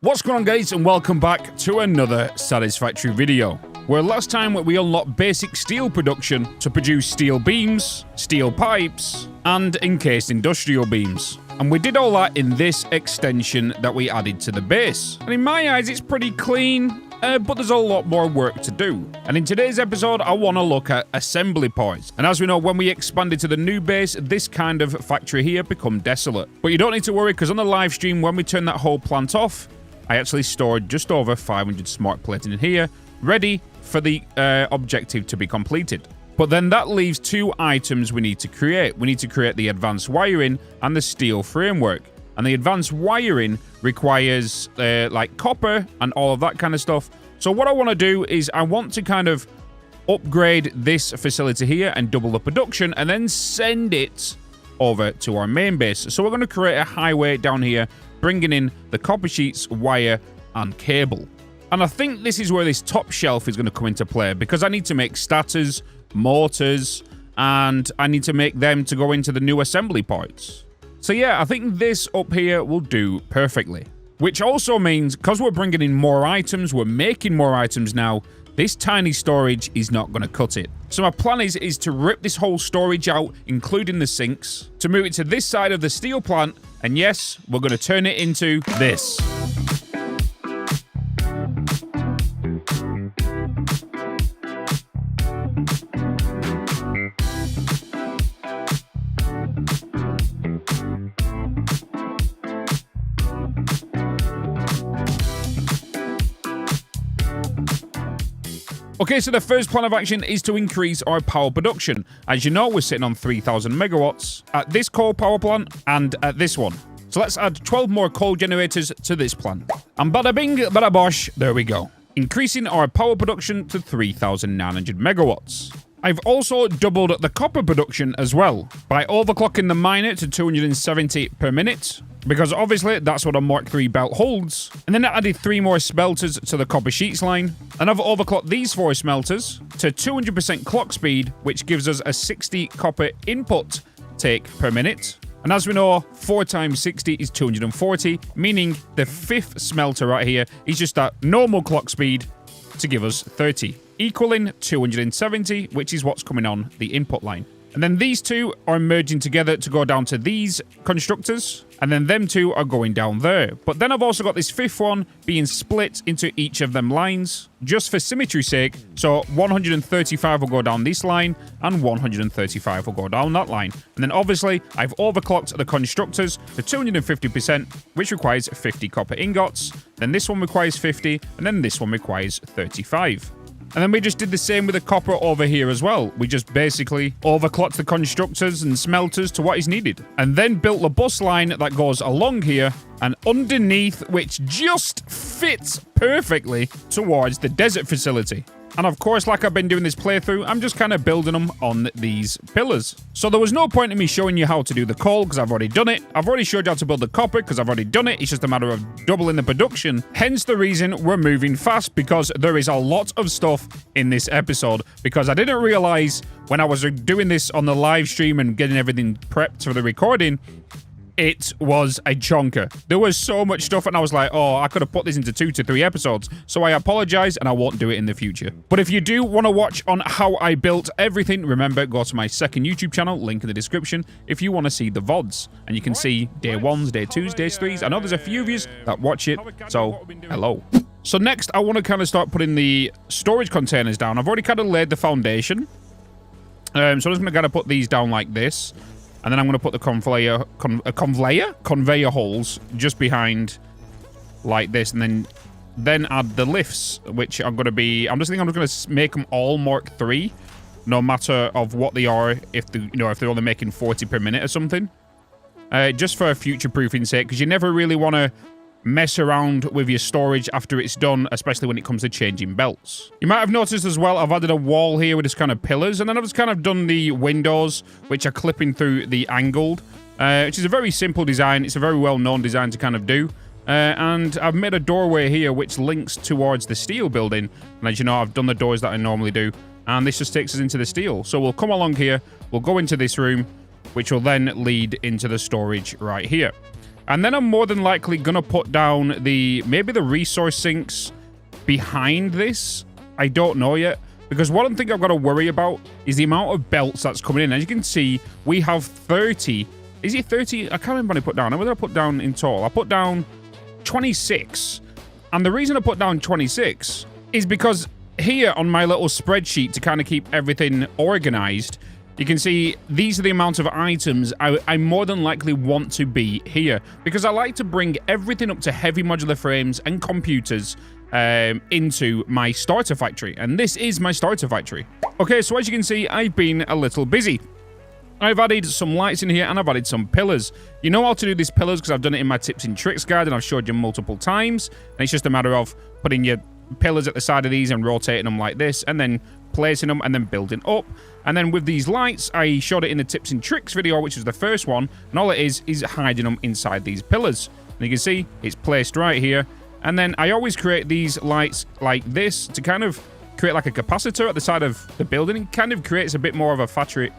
What's going on, guys, and welcome back to another Satisfactory video, where last time we unlocked basic steel production to produce steel beams, steel pipes, and encased industrial beams. And we did all that in this extension that we added to the base. And in my eyes, it's pretty clean, but there's a lot more work to do. And in today's episode, I want to look at assembly points. And as we know, when we expanded to the new base, this kind of factory here become desolate. But you don't need to worry, because on the live stream, when we turn that whole plant off, I actually stored just over 500 smart plating in here, ready for the objective to be completed. But then that leaves two items we need to create. We need to create the advanced wiring and the steel framework. And the advanced wiring requires like copper and all of that kind of stuff. So what I want to do is I want to kind of upgrade this facility here and double the production and then send it over to our main base. So we're going to create a highway down here, bringing in the copper sheets, wire, and cable. And I think this is where this top shelf is going to come into play, because I need to make statters, mortars, and I need to make them to go into the new assembly points. So yeah, I think this up here will do perfectly. Which also means, because we're bringing in more items, we're making more items now, this tiny storage is not going to cut it. So my plan is to rip this whole storage out, including the sinks, to move it to this side of the steel plant, and yes, we're going to turn it into this. Okay, so the first plan of action is to increase our power production. As you know, we're sitting on 3,000 megawatts at this coal power plant and at this one. So let's add 12 more coal generators to this plant. And bada bing, bada bosh, there we go. Increasing our power production to 3,900 megawatts. I've also doubled the copper production as well by overclocking the miner to 270 per minute. Because obviously that's what a Mark III belt holds. And then I added 3 more smelters to the copper sheets line. And I've overclocked these 4 smelters to 200% clock speed, which gives us a 60 copper input take per minute. And as we know, 4 times 60 is 240, meaning the 5th smelter right here is just at normal clock speed to give us 30, equaling 270, which is what's coming on the input line. And then these two are merging together to go down to these constructors. And then them two are going down there. But then I've also got this 5th one being split into each of them lines, just for symmetry's sake. So 135 will go down this line, and 135 will go down that line. And then obviously, I've overclocked the constructors to 250%, which requires 50 copper ingots. Then this one requires 50, and then this one requires 35. And then we just did the same with the copper over here as well. We just basically overclocked the constructors and smelters to what is needed. And then built the bus line that goes along here and underneath, which just fits perfectly towards the desert facility. And of course, like I've been doing this playthrough, I'm just kind of building them on these pillars. So there was no point in me showing you how to do the coal, because I've already done it. I've already showed you how to build the copper, because I've already done it. It's just a matter of doubling the production. Hence the reason we're moving fast, because there is a lot of stuff in this episode. Because I didn't realize when I was doing this on the live stream and getting everything prepped for the recording, it was a chonker. There was so much stuff, and I was like, oh, I could have put this into 2 to 3 episodes. So I apologize, and I won't do it in the future. But if you do want to watch on how I built everything, remember, go to my second YouTube channel, link in the description, if you want to see the VODs. And you can see day 1s, day 2s, day 3s. I know there's a few of you that watch it, so hello. So next, I want to kind of start putting the storage containers down. I've already kind of laid the foundation. So I'm just going to kind of put these down like this. And then I'm going to put the conveyor holes just behind like this. And then add the lifts, which I'm going to be... I'm just going to make them all Mark III, no matter of what they are, if they're only making 40 per minute or something. Just for future-proofing sake, because you never really want to mess around with your storage after it's done, especially when it comes to changing belts. You might have noticed as well, I've added a wall here with this kind of pillars, and then I've just kind of done the windows, which are clipping through the angled, which is a very simple design. It's a very well-known design to kind of do. And I've made a doorway here which links towards the steel building. And as you know, I've done the doors that I normally do, and this just takes us into the steel. So we'll come along here, we'll go into this room, which will then lead into the storage right here. And then I'm more than likely going to put down maybe the resource sinks behind this. I don't know yet. Because what I think I've got to worry about is the amount of belts that's coming in. As you can see, we have 30. Is it 30? I can't remember what I put down. What did I put down in total? I put down 26. And the reason I put down 26 is because here on my little spreadsheet to kind of keep everything organized, you can see these are the amount of items I more than likely want to be here. Because I like to bring everything up to heavy modular frames and computers into my starter factory. And this is my starter factory. Okay, so as you can see, I've been a little busy. I've added some lights in here and I've added some pillars. You know how to do these pillars because I've done it in my tips and tricks guide and I've showed you multiple times. And it's just a matter of putting your pillars at the side of these and rotating them like this and then placing them and then building up. And then with these lights, I showed it in the tips and tricks video, which was the first one. And all it is hiding them inside these pillars. And you can see it's placed right here. And then I always create these lights like this to kind of create like a capacitor at the side of the building. It kind of creates a bit more of a factory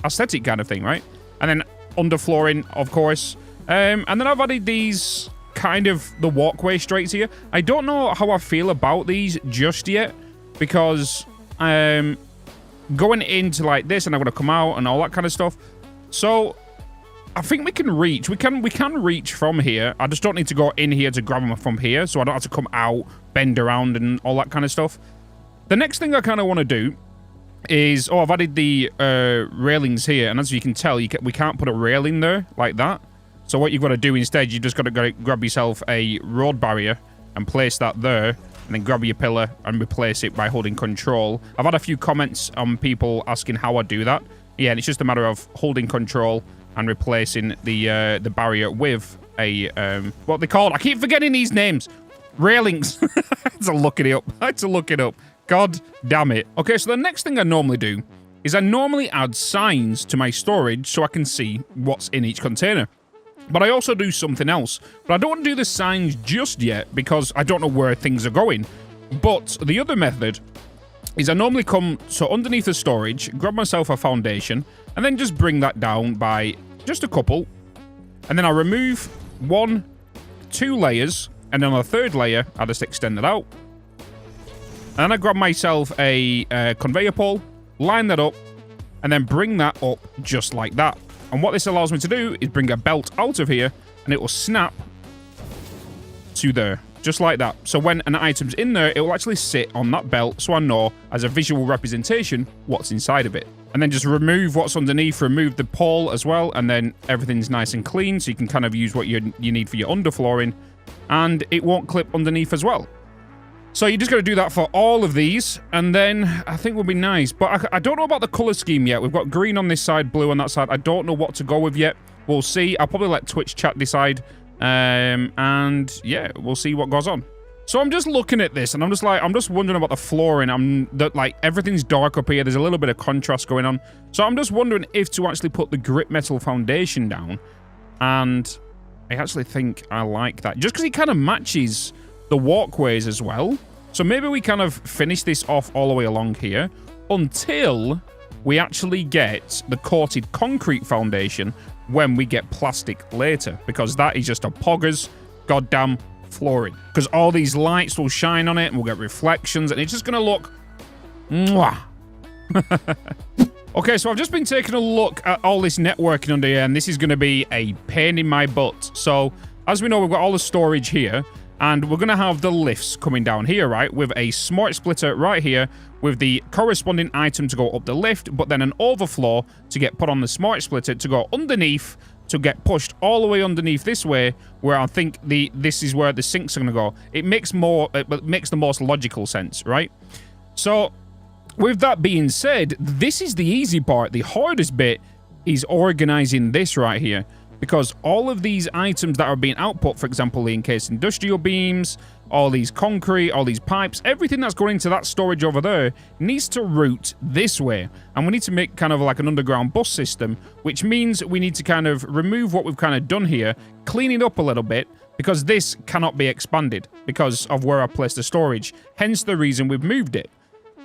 aesthetic kind of thing, right? And then underflooring, of course. And then I've added these kind of the walkway straights here. I don't know how I feel about these just yet because going into like this and I'm going to come out and all that kind of stuff. So I think we can reach. We can reach from here. I just don't need to go in here to grab them from here, so I don't have to come out, bend around, and all that kind of stuff. The next thing I kind of want to do is... Oh, I've added the railings here, and as you can tell, we can't put a railing there like that. So what you've got to do instead, you just got to grab yourself a road barrier and place that there, and then grab your pillar and replace it by holding control. I've had a few comments on people asking how I do that. Yeah, and it's just a matter of holding control and replacing the barrier with a what they call. I keep forgetting these names. Railings. I had to look it up. God damn it. Okay, so the next thing I normally do is I normally add signs to my storage so I can see what's in each container. But I also do something else. But I don't want to do the signs just yet because I don't know where things are going. But the other method is I normally come so underneath the storage, grab myself a foundation, and then just bring that down by just a couple. And then I remove 1, 2 layers, and then on the third layer, I just extend it out. And then I grab myself a conveyor pole, line that up, and then bring that up just like that. And what this allows me to do is bring a belt out of here, and it will snap to there, just like that. So when an item's in there, it will actually sit on that belt, so I know, as a visual representation, what's inside of it. And then just remove what's underneath, remove the pole as well, and then everything's nice and clean, so you can kind of use what you need for your underflooring, and it won't clip underneath as well. So you just got to do that for all of these, and then I think we'll be nice. But I don't know about the color scheme yet. We've got green on this side, blue on that side. I don't know what to go with yet. We'll see. I'll probably let Twitch chat decide. And yeah, we'll see what goes on. So I'm just looking at this, and I'm just wondering about the flooring. Like everything's dark up here. There's a little bit of contrast going on. So I'm just wondering if to actually put the grip metal foundation down. And I actually think I like that, just because it kind of matches the walkways as well. So maybe we kind of finish this off all the way along here until we actually get the coated concrete foundation when we get plastic later, because that is just a poggers goddamn flooring. Because all these lights will shine on it and we'll get reflections and it's just going to look mwah. Okay, so I've just been taking a look at all this networking under here, and this is going to be a pain in my butt. So as we know, we've got all the storage here, and we're going to have the lifts coming down here, right? With a smart splitter right here with the corresponding item to go up the lift, but then an overflow to get put on the smart splitter to go underneath, to get pushed all the way underneath this way, where I think this is where the sinks are going to go. It makes the most logical sense, right? So with that being said, this is the easy part. The hardest bit is organizing this right here. Because all of these items that are being output, for example, the encased industrial beams, all these concrete, all these pipes, everything that's going into that storage over there needs to route this way. And we need to make kind of like an underground bus system, which means we need to kind of remove what we've kind of done here, clean it up a little bit, because this cannot be expanded because of where I placed the storage. Hence the reason we've moved it.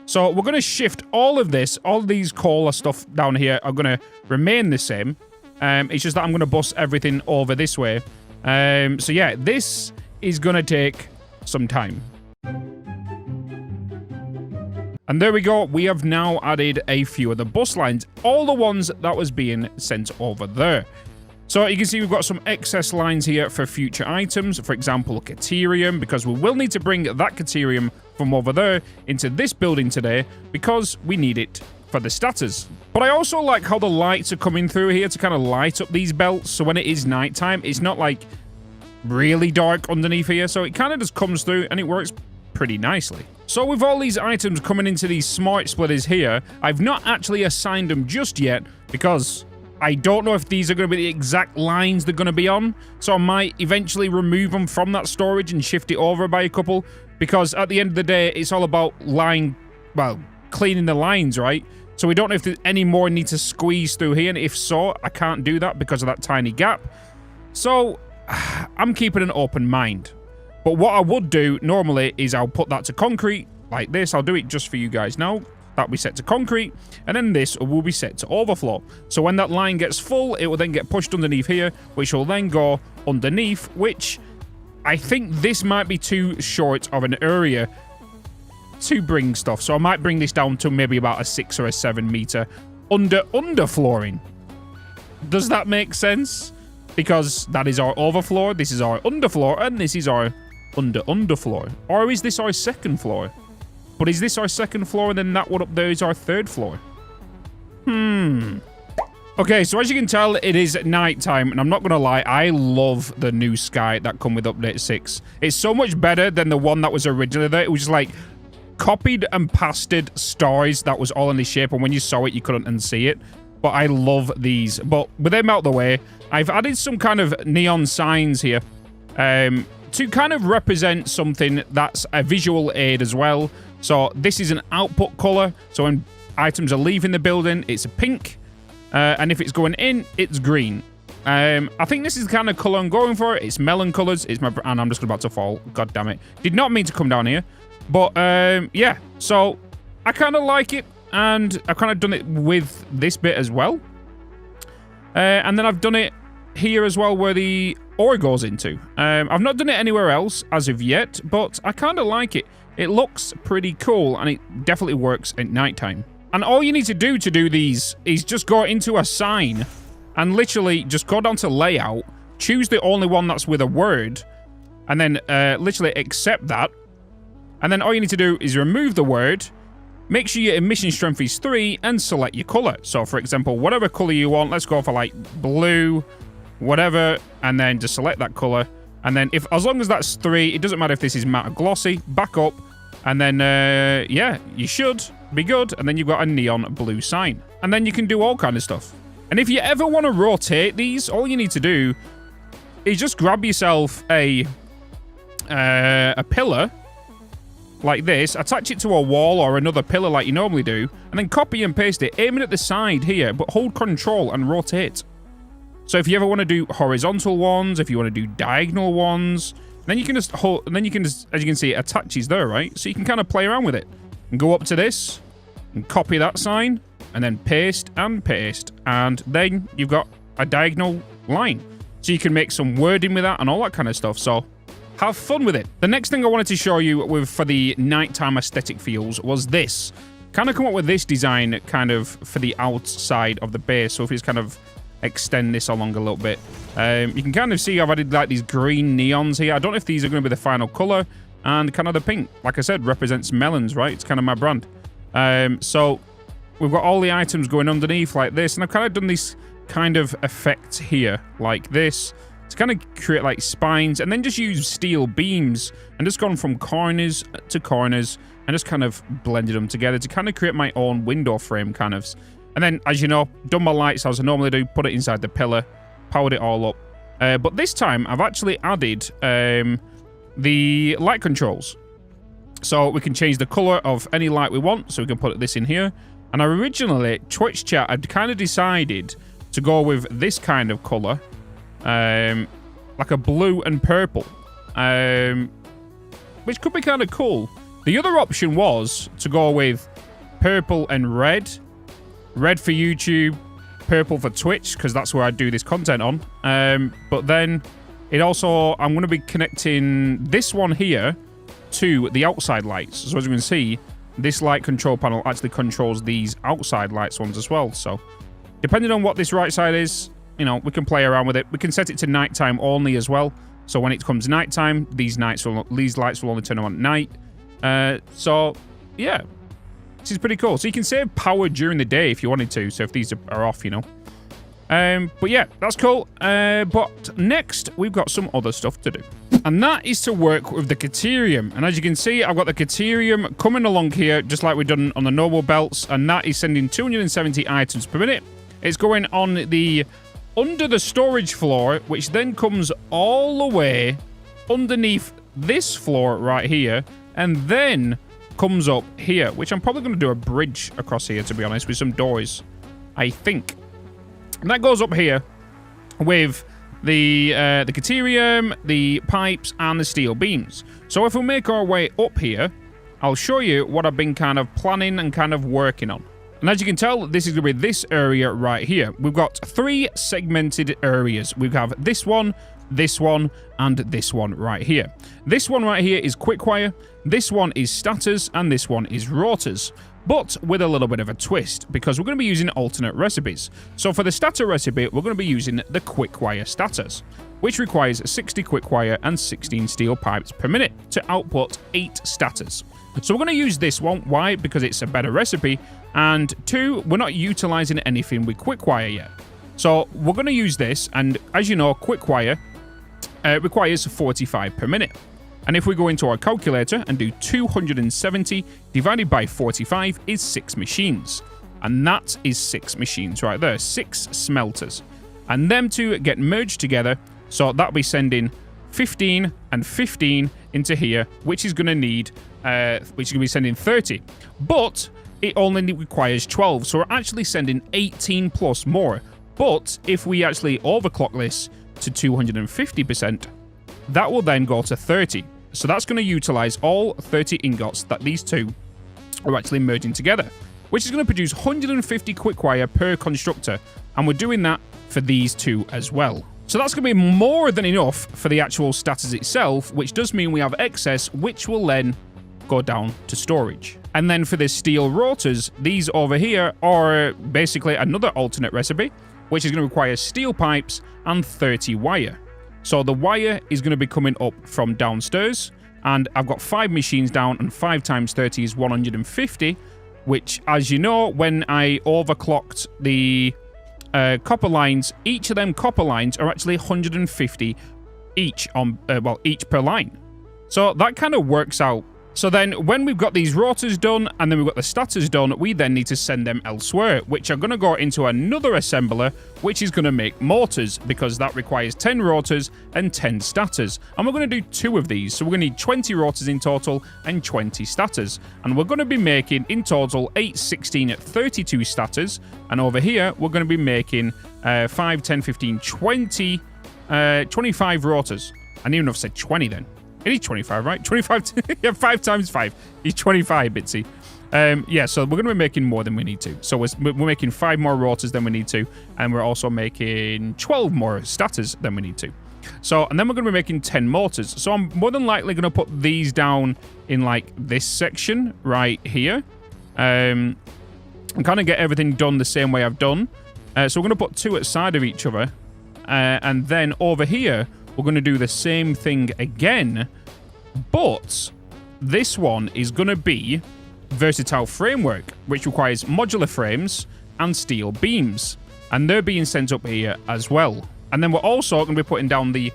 So we're going to shift all of this, all of these cola stuff down here are going to remain the same. It's just that I'm going to bus everything over this way. So yeah, this is going to take some time. And there we go. We have now added a few of the bus lines, all the ones that was being sent over there. So you can see we've got some excess lines here for future items. For example, Caterium, because we will need to bring that Caterium from over there into this building today because we need it for the status. But I also like how the lights are coming through here to kind of light up these belts. So when it is nighttime, it's not like really dark underneath here. So it kind of just comes through and it works pretty nicely. So with all these items coming into these smart splitters here, I've not actually assigned them just yet because I don't know if these are going to be the exact lines they're going to be on. So I might eventually remove them from that storage and shift it over by a couple, because at the end of the day, it's all about cleaning the lines, right? So we don't know if there's any more need to squeeze through here, and if so, I can't do that because of that tiny gap. So I'm keeping an open mind. But what I would do normally is I'll put that to concrete like this. I'll do it just for you guys now. That will be set to concrete, and then this will be set to overflow. So when that line gets full, it will then get pushed underneath here, which will then go underneath, which I think this might be too short of an area to bring stuff. So I might bring this down to maybe about a 6 or a 7 meter underflooring. Does that make sense? Because that is our overfloor, this is our underfloor, and this is our underfloor. Or is this our second floor? But is this our second floor, and then that one up there is our third floor? Okay, so as you can tell, it is nighttime, and I'm not going to lie, I love the new sky that come with Update 6. It's so much better than the one that was originally there. It was just like copied and pasted stars that was all in this shape, and when you saw it, you couldn't unsee it. But I love these. But with them out the way, I've added some kind of neon signs here to kind of represent something that's a visual aid as well. So this is an output color. So when items are leaving the building, it's a pink. And if it's going in, it's green. I think this is the kind of color I'm going for. It's melon colors. And I'm just about to fall. God damn it. Did not mean to come down here. But yeah, so I kind of like it. And I've kind of done it with this bit as well. And then I've done it here as well where the ore goes into. I've not done it anywhere else as of yet, but I kind of like it. It looks pretty cool, and it definitely works at nighttime. And all you need to do these is just go into a sign and literally just go down to layout, choose the only one that's with a word, and then literally accept that. And then all you need to do is remove the word, make sure your emission strength is 3, and select your color. So for example, whatever color you want, let's go for like blue, whatever, and then just select that color. And then as long as that's 3, it doesn't matter if this is matte or glossy, back up, and then yeah, you should be good. And then you've got a neon blue sign, and then you can do all kind of stuff. And if you ever want to rotate these, all you need to do is just grab yourself a pillar like this, attach it to a wall or another pillar like you normally do, and then copy and paste it, aiming at the side here, but hold control and rotate. So if you ever want to do horizontal ones, if you want to do diagonal ones, then you can just hold, and then you can just, as you can see, it attaches there, right? So you can kind of play around with it and go up to this and copy that sign and then paste, and then you've got a diagonal line. So you can make some wording with that and all that kind of stuff. So have fun with it. The next thing I wanted to show you for the nighttime aesthetic feels was this. Kind of come up with this design kind of for the outside of the base. So if you just kind of extend this along a little bit, you can kind of see I've added like these green neons here. I don't know if these are going to be the final color, and kind of the pink, like I said, represents melons, right? It's kind of my brand. So we've got all the items going underneath like this, and I've kind of done this kind of effect here like this to kind of create like spines, and then just use steel beams and just gone from corners to corners and just kind of blended them together to kind of create my own window frame kind of. And then, as you know, done my lights as I normally do, put it inside the pillar, powered it all up. But this time, I've actually added the light controls. So we can change the color of any light we want, so we can put this in here. And originally, Twitch chat, I'd kind of decided to go with this kind of color, like a blue and purple, which could be kind of cool. The other option was to go with purple and red. Red for YouTube, purple for Twitch, because that's where I do this content on. But then It also, I'm going to be connecting this one here to the outside lights. So as you can see, this light control panel actually controls these outside lights ones as well. So depending on what this right side is, you know, we can play around with it. We can set it to nighttime only as well. So when it comes nighttime, these lights will only turn on at night. So yeah, this is pretty cool. So you can save power during the day if you wanted to. So if these are off, you know. But yeah, that's cool. But next, we've got some other stuff to do. And that is to work with the Caterium. And as you can see, I've got the Caterium coming along here, just like we've done on the Noble Belts. And that is sending 270 items per minute. It's going on the under the storage floor, which then comes all the way underneath this floor right here. And then comes up here, which I'm probably going to do a bridge across here, to be honest, with some doors, I think. And that goes up here with the Caterium, the pipes, and the steel beams. So if we make our way up here, I'll show you what I've been kind of planning and kind of working on. And as you can tell, this is going to be this area right here. We've got 3 segmented areas. We have this one, and this one right here. This one right here is quick-wire, this one is status, and this one is rotors. But with a little bit of a twist, because we're going to be using alternate recipes. So for the stator recipe, we're going to be using the quick-wire stators, which requires 60 quick-wire and 16 steel pipes per minute to output 8 stators. So we're going to use this one. Why? Because it's a better recipe, and 2, we're not utilizing anything with quick-wire yet. So we're going to use this, and as you know, quick-wire requires 45 per minute. And if we go into our calculator and do 270 divided by 45 is 6 machines. And that is 6 machines right there, 6 smelters. And them two get merged together, so that'll be sending 15 and 15 into here, which is going to need, which is going to be sending 30. But it only requires 12, so we're actually sending 18 plus more. But if we actually overclock this to 250%, that will then go to 30. So that's going to utilize all 30 ingots that these two are actually merging together, which is going to produce 150 quick-wire per constructor. And we're doing that for these two as well. So that's going to be more than enough for the actual status itself, which does mean we have excess, which will then go down to storage. And then for the steel rotors, these over here are basically another alternate recipe, which is going to require steel pipes and 30 wire. So the wire is going to be coming up from downstairs, and I've got 5 machines down, and 5 times 30 is 150, which, as you know, when I overclocked the copper lines, each of them copper lines are actually 150 each on, each per line. So that kind of works out. So then when we've got these rotors done and then we've got the stators done, we then need to send them elsewhere, which are going to go into another assembler, which is going to make motors, because that requires 10 rotors and 10 stators. And we're going to do 2 of these. So we're going to need 20 rotors in total and 20 stators. And we're going to be making in total 8, 16, 32 stators. And over here, we're going to be making 5, 10, 15, 20, 25 rotors. I didn't even know if I said 20 then. It is 25, right? 25, yeah, 5 times 5 is 25, Bitsy. Yeah, so we're going to be making more than we need to. So we're making 5 more rotors than we need to, and we're also making 12 more stators than we need to. So, and then we're going to be making 10 motors. So I'm more than likely going to put these down in, like, this section right here. And kind of get everything done the same way I've done. So we're going to put 2 at the side of each other. And then over here, we're going to do the same thing again, but this one is going to be versatile framework, which requires modular frames and steel beams, and they're being sent up here as well. And then we're also going to be putting down the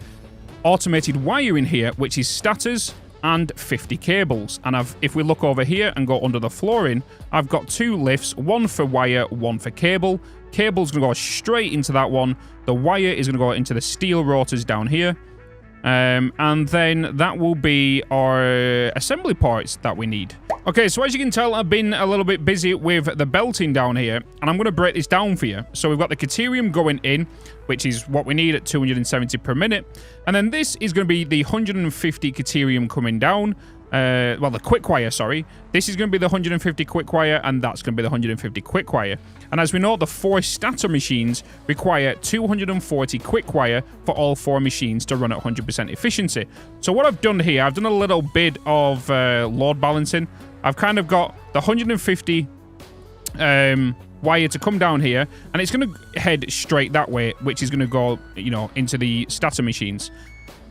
automated wire in here, which is stators and 50 cables. And if we look over here and go under the flooring, I've got 2 lifts, 1 for wire, 1 for cable. Cable's going to go straight into that one. The wire is going to go into the steel rotors down here. And then that will be our assembly parts that we need. Okay, so as you can tell, I've been a little bit busy with the belting down here, and I'm going to break this down for you. So we've got the Caterium going in, which is what we need at 270 per minute. And then this is going to be the 150 Caterium coming down. well, the quick wire, sorry. This is going to be the 150 quick wire, and that's going to be the 150 quick wire. And as we know, the 4 starter machines require 240 quick wire for all 4 machines to run at 100% efficiency. So what I've done here, I've done a little bit of load balancing. I've kind of got the 150 wire to come down here, and it's going to head straight that way, which is going to go, you know, into the starter machines.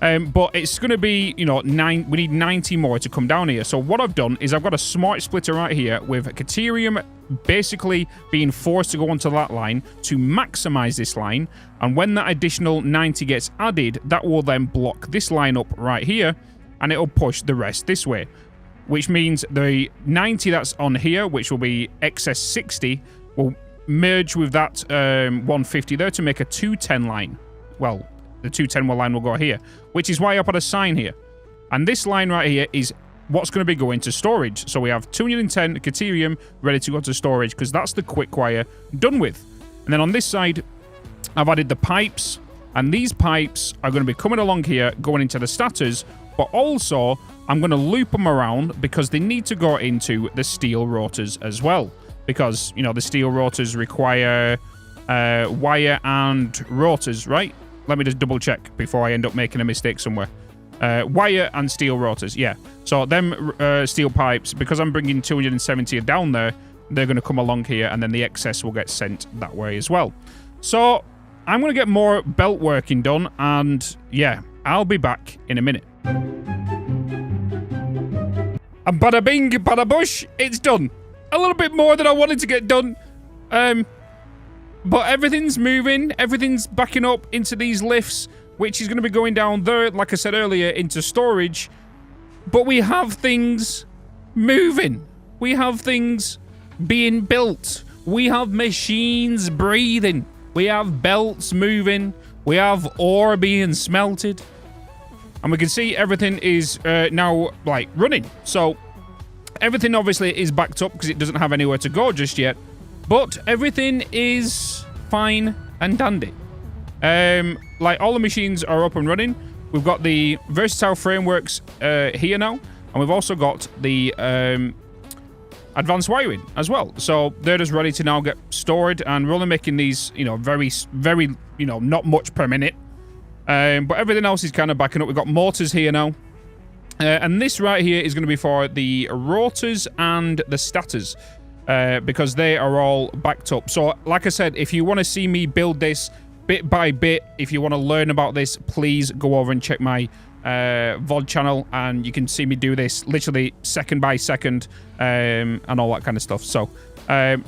But it's going to be, you know, we need 90 more to come down here. So what I've done is I've got a smart splitter right here with Caterium basically being forced to go onto that line to maximize this line. And when that additional 90 gets added, that will then block this line up right here, and it'll push the rest this way. Which means the 90 that's on here, which will be excess 60, will merge with that 150 there to make a 210 line. Well, the 210 line will go here, which is why I put a sign here. And this line right here is what's going to be going to storage. So we have 210 Caterium ready to go to storage because that's the quick wire done with. And then on this side, I've added the pipes, and these pipes are going to be coming along here, going into the starters, but also I'm going to loop them around because they need to go into the steel rotors as well. Because, you know, the steel rotors require wire and rotors, right? Let me just double check before I end up making a mistake somewhere. Wire and steel rotors, yeah. So them steel pipes, because I'm bringing 270 down there, they're going to come along here, and then the excess will get sent that way as well. So I'm going to get more belt working done, and yeah, I'll be back in a minute. And bada bing, bada bush, it's done. A little bit more than I wanted to get done. But everything's moving. Everything's backing up into these lifts, which is going to be going down there, like I said earlier, into storage. But we have things moving. We have things being built. We have machines breathing. We have belts moving. We have ore being smelted. And we can see everything is now, like, running. So everything obviously is backed up because it doesn't have anywhere to go just yet. But everything is fine and dandy. Like, all the machines are up and running. We've got the versatile frameworks here now. And we've also got the advanced wiring as well. So they're just ready to now get stored. And we're only making these, you know, very, you know, not much per minute. But everything else is kind of backing up. We've got motors here now. And this right here is going to be for the rotors and the stators. Because they are all backed up. So, like I said, if you want to see me build this bit by bit, if you want to learn about this, please go over and check my VOD channel, and you can see me do this literally second by second, and all that kind of stuff. So,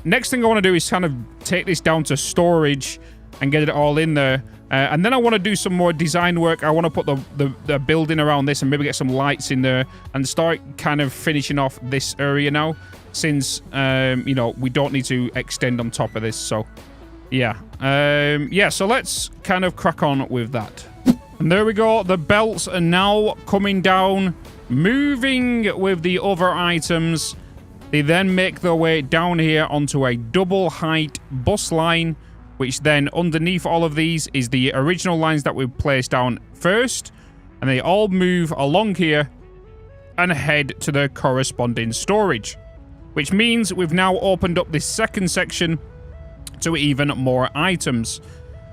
next thing I want to do is kind of take this down to storage and get it all in there. And then I want to do some more design work. I want to put the building around this and maybe get some lights in there and start kind of finishing off this area now. Since, you know, we don't need to extend on top of this. So, yeah. Yeah, so let's kind of crack on with that. And there we go. The belts are now coming down, moving with the other items. They then make their way down here onto a double height bus line, which then underneath all of these is the original lines that we placed down first. And they all move along here and head to the corresponding storage. Which means we've now opened up this second section to even more items.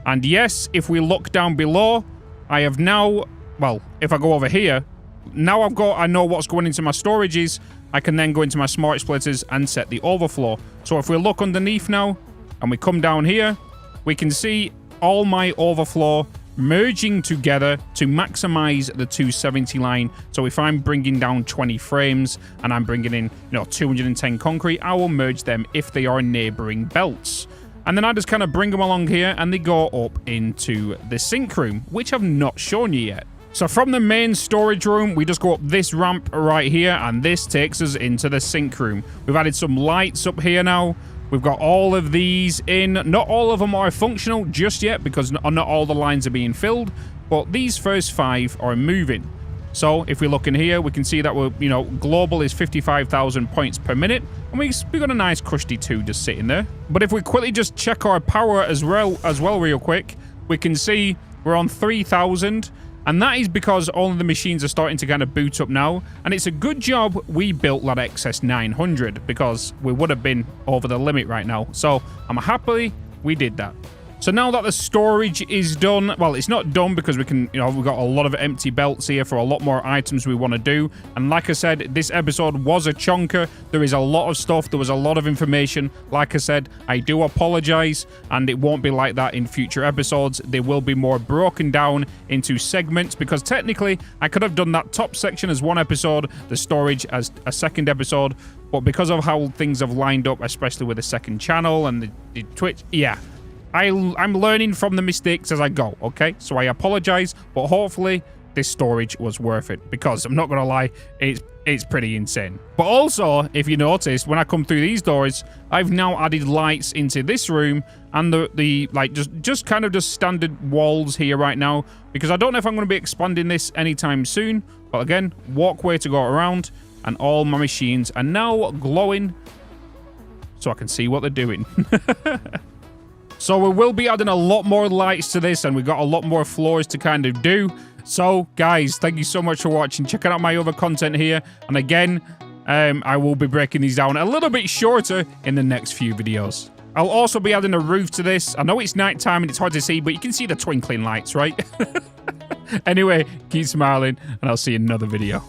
And yes, if we look down below, I have now, well, if I go over here, now I know what's going into my storages. I can then go into my smart splitters and set the overflow. So if we look underneath now and we come down here, we can see all my overflow merging together to maximize the 270 line. So if I'm bringing down 20 frames and I'm bringing in, you know, 210 concrete, I will merge them if they are neighboring belts. And then I just kind of bring them along here and they go up into the sink room, which I've not shown you yet. So from the main storage room, we just go up this ramp right here, and this takes us into the sink room. We've added some lights up here now. We've got all of these in. Not all of them are functional just yet because not all the lines are being filled, but these first 5 are moving. So if we look in here, we can see that we're, you know, global is 55,000 points per minute, and we got a nice crusty 2 just sitting there. But if we quickly just check our power as well real quick, we can see we're on 3,000. And that is because all of the machines are starting to kind of boot up now. And it's a good job we built that XS 900 because we would have been over the limit right now. So I'm happy we did that. So now that the storage is done, well, it's not done because we can, we've got a lot of empty belts here for a lot more items we want to do. And like I said, this episode was a chunker. There is a lot of stuff. There was a lot of information. Like I said, I do apologize, and it won't be like that in future episodes. They will be more broken down into segments because technically I could have done that top section as one episode, the storage as a second episode. But because of how things have lined up, especially with the second channel and the Twitch, yeah. I'm learning from the mistakes as I go, okay? So I apologize, but hopefully this storage was worth it because I'm not going to lie, it's pretty insane. But also, if you notice, when I come through these doors, I've now added lights into this room and the like just kind of just standard walls here right now because I don't know if I'm going to be expanding this anytime soon. But again, walkway to go around and all my machines are now glowing so I can see what they're doing. So we will be adding a lot more lights to this, and we've got a lot more floors to kind of do. So, guys, thank you so much for watching. Checking out my other content here. And again, I will be breaking these down a little bit shorter in the next few videos. I'll also be adding a roof to this. I know it's nighttime and it's hard to see, but you can see the twinkling lights, right? Anyway, keep smiling, and I'll see you in another video.